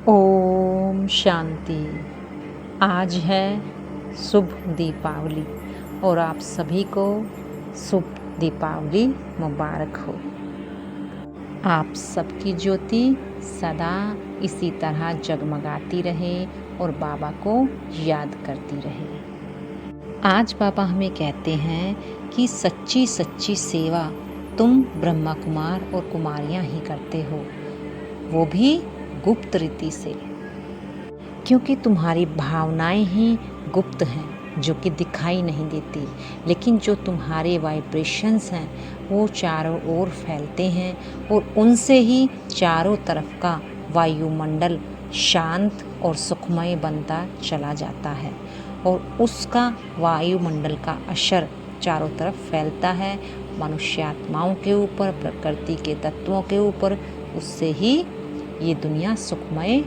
ओम शांति। आज है शुभ दीपावली और आप सभी को शुभ दीपावली मुबारक हो। आप सबकी ज्योति सदा इसी तरह जगमगाती रहे और बाबा को याद करती रहे। आज बाबा हमें कहते हैं कि सच्ची सच्ची सेवा तुम ब्रह्मा कुमार और कुमारियाँ ही करते हो, वो भी गुप्त रीति से, क्योंकि तुम्हारी भावनाएं ही गुप्त हैं जो कि दिखाई नहीं देती, लेकिन जो तुम्हारे वाइब्रेशंस हैं वो चारों ओर फैलते हैं और उनसे ही चारों तरफ का वायुमंडल शांत और सुखमय बनता चला जाता है और उसका वायुमंडल का असर चारों तरफ फैलता है मनुष्यात्माओं के ऊपर, प्रकृति के तत्वों के ऊपर। उससे ही ये दुनिया सुखमय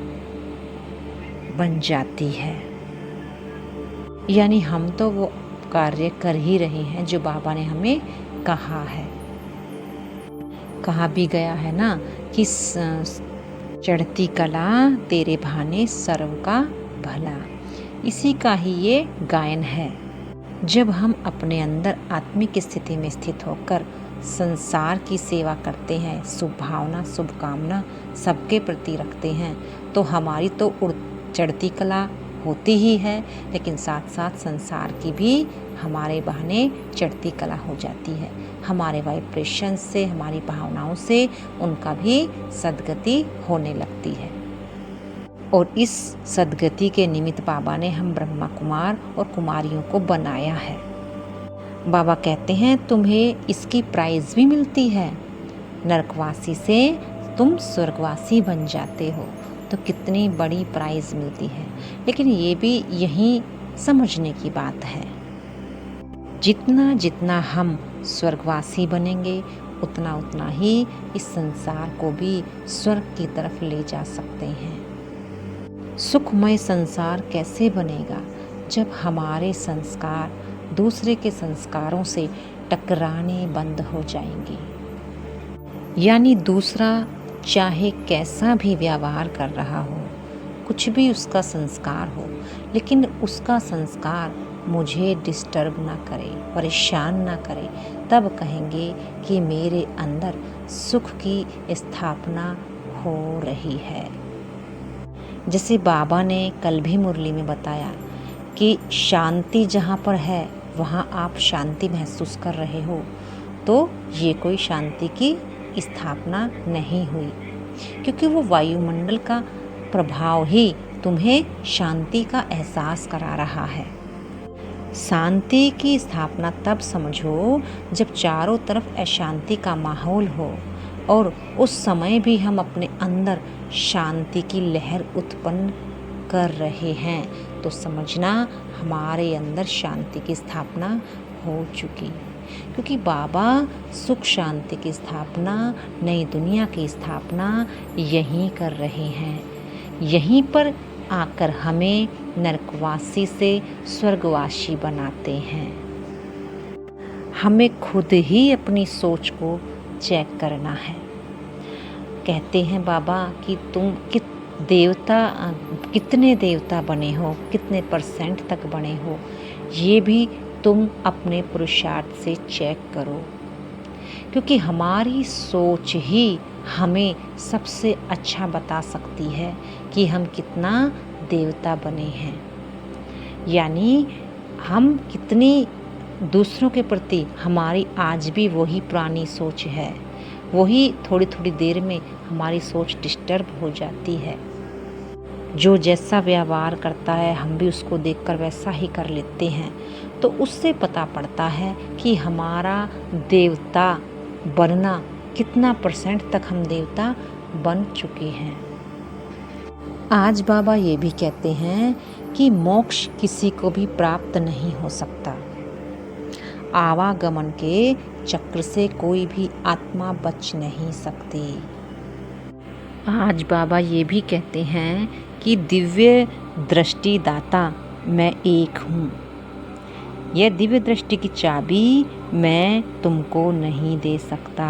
बन जाती है। यानी हम तो वो कार्य कर ही रहे हैं जो बाबा ने हमें कहा है। कहा भी गया है ना कि चढ़ती कला तेरे भाने सर्व का भला। इसी का ही ये गायन है। जब हम अपने अंदर आत्मिक स्थिति में स्थित होकर संसार की सेवा करते हैं, शुभ भावना शुभकामना सबके प्रति रखते हैं, तो हमारी तो चढ़ती कला होती ही है, लेकिन साथ साथ संसार की भी हमारे बहाने चढ़ती कला हो जाती है। हमारे वाइब्रेशन से, हमारी भावनाओं से उनका भी सद्गति होने लगती है। और इस सद्गति के निमित्त बाबा ने हम ब्रह्मा कुमार और कुमारियों को बनाया है। बाबा कहते हैं तुम्हें इसकी प्राइज भी मिलती है। नरकवासी से तुम स्वर्गवासी बन जाते हो, तो कितनी बड़ी प्राइज मिलती है। लेकिन ये भी यही समझने की बात है, जितना जितना हम स्वर्गवासी बनेंगे उतना उतना ही इस संसार को भी स्वर्ग की तरफ ले जा सकते हैं। सुखमय संसार कैसे बनेगा जब हमारे संस्कार दूसरे के संस्कारों से टकराने बंद हो जाएंगे। यानी दूसरा चाहे कैसा भी व्यवहार कर रहा हो, कुछ भी उसका संस्कार हो, लेकिन उसका संस्कार मुझे डिस्टर्ब ना करे, परेशान ना करे, तब कहेंगे कि मेरे अंदर सुख की स्थापना हो रही है। जैसे बाबा ने कल भी मुरली में बताया कि शांति जहाँ पर है वहाँ आप शांति महसूस कर रहे हो, तो ये कोई शांति की स्थापना नहीं हुई, क्योंकि वो वायुमंडल का प्रभाव ही तुम्हें शांति का एहसास करा रहा है। शांति की स्थापना तब समझो जब चारों तरफ अशांति का माहौल हो और उस समय भी हम अपने अंदर शांति की लहर उत्पन्न कर रहे हैं, तो समझना हमारे अंदर शांति की स्थापना हो चुकी। क्योंकि बाबा सुख शांति की स्थापना, नई दुनिया की स्थापना यहीं कर रहे हैं। यहीं पर आकर हमें नरकवासी से स्वर्गवासी बनाते हैं। हमें खुद ही अपनी सोच को चेक करना है। कहते हैं बाबा कि तुम कितने देवता बने हो, कितने % तक बने हो, ये भी तुम अपने पुरुषार्थ से चेक करो, क्योंकि हमारी सोच ही हमें सबसे अच्छा बता सकती है कि हम कितना देवता बने हैं। यानी हम कितनी दूसरों के प्रति, हमारी आज भी वही पुरानी सोच है, वही थोड़ी थोड़ी देर में हमारी सोच डिस्टर्ब हो जाती है। जो जैसा व्यवहार करता है हम भी उसको देखकर वैसा ही कर लेते हैं, तो उससे पता पड़ता है कि हमारा देवता बनना कितना % तक हम देवता बन चुके हैं। आज बाबा ये भी कहते हैं कि मोक्ष किसी को भी प्राप्त नहीं हो सकता। आवागमन के चक्र से कोई भी आत्मा बच नहीं सकती। आज बाबा ये भी कहते हैं कि दिव्य दृष्टि दाता मैं एक हूँ। यह दिव्य दृष्टि की चाबी मैं तुमको नहीं दे सकता।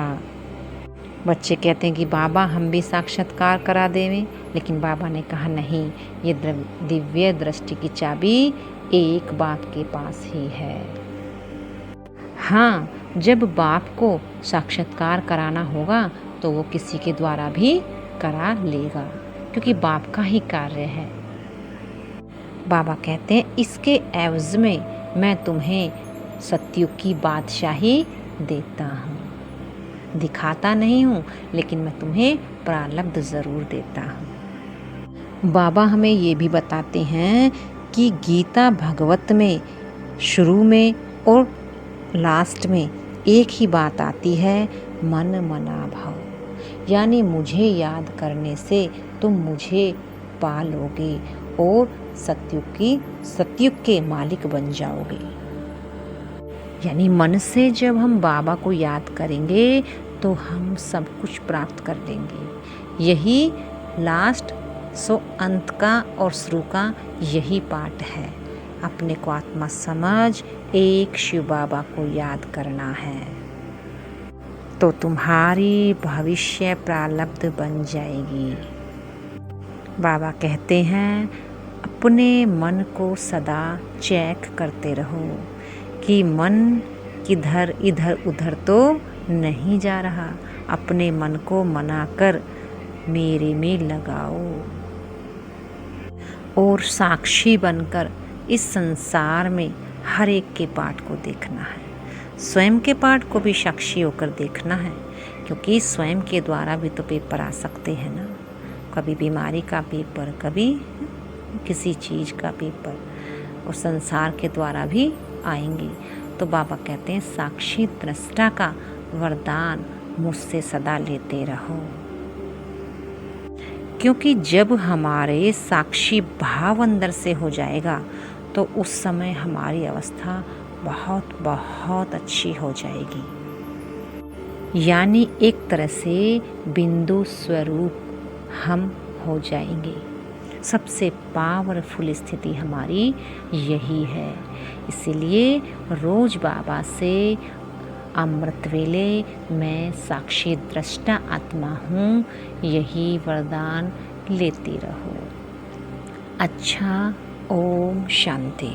बच्चे कहते हैं कि बाबा हम भी साक्षात्कार करा देवें, लेकिन बाबा ने कहा नहीं, ये दिव्य दृष्टि की चाबी एक बाप के पास ही है। हाँ, जब बाप को साक्षात्कार कराना होगा तो वो किसी के द्वारा भी करा लेगा, क्योंकि बाप का ही कार्य है। बाबा कहते हैं इसके एवज में मैं तुम्हें सतयुग की बादशाही देता हूँ। दिखाता नहीं हूँ, लेकिन मैं तुम्हें प्रारब्ध ज़रूर देता हूँ। बाबा हमें ये भी बताते हैं कि गीता भगवत में शुरू में और लास्ट में एक ही बात आती है, मन मना भव, यानी मुझे याद करने से तुम मुझे पा लोगे और सतयुग के मालिक बन जाओगे। यानी मन से जब हम बाबा को याद करेंगे तो हम सब कुछ प्राप्त कर लेंगे। यही लास्ट अंत का और शुरू का यही पाठ है। अपने को आत्मा समझ एक शिव बाबा को याद करना है तो तुम्हारी भविष्य प्रारब्ध बन जाएगी। बाबा कहते हैं अपने मन को सदा चेक करते रहो कि मन किधर इधर उधर तो नहीं जा रहा। अपने मन को मनाकर मेरे में लगाओ और साक्षी बनकर इस संसार में हर एक के पाठ को देखना है। स्वयं के पाठ को भी साक्षी होकर देखना है, क्योंकि स्वयं के द्वारा भी तो पेपर आ सकते हैं ना। कभी बीमारी का पेपर, कभी किसी चीज़ का पेपर, और संसार के द्वारा भी आएंगे। तो बाबा कहते हैं साक्षी दृष्टा का वरदान मुझसे सदा लेते रहो, क्योंकि जब हमारे साक्षी भाव अंदर से हो जाएगा तो उस समय हमारी अवस्था बहुत बहुत अच्छी हो जाएगी। यानी एक तरह से बिंदु स्वरूप हम हो जाएंगे। सबसे पावरफुल स्थिति हमारी यही है। इसीलिए रोज बाबा से अमृत वेले मैं साक्षी दृष्टा आत्मा हूँ, यही वरदान लेते रहो। अच्छा, ओम शांति।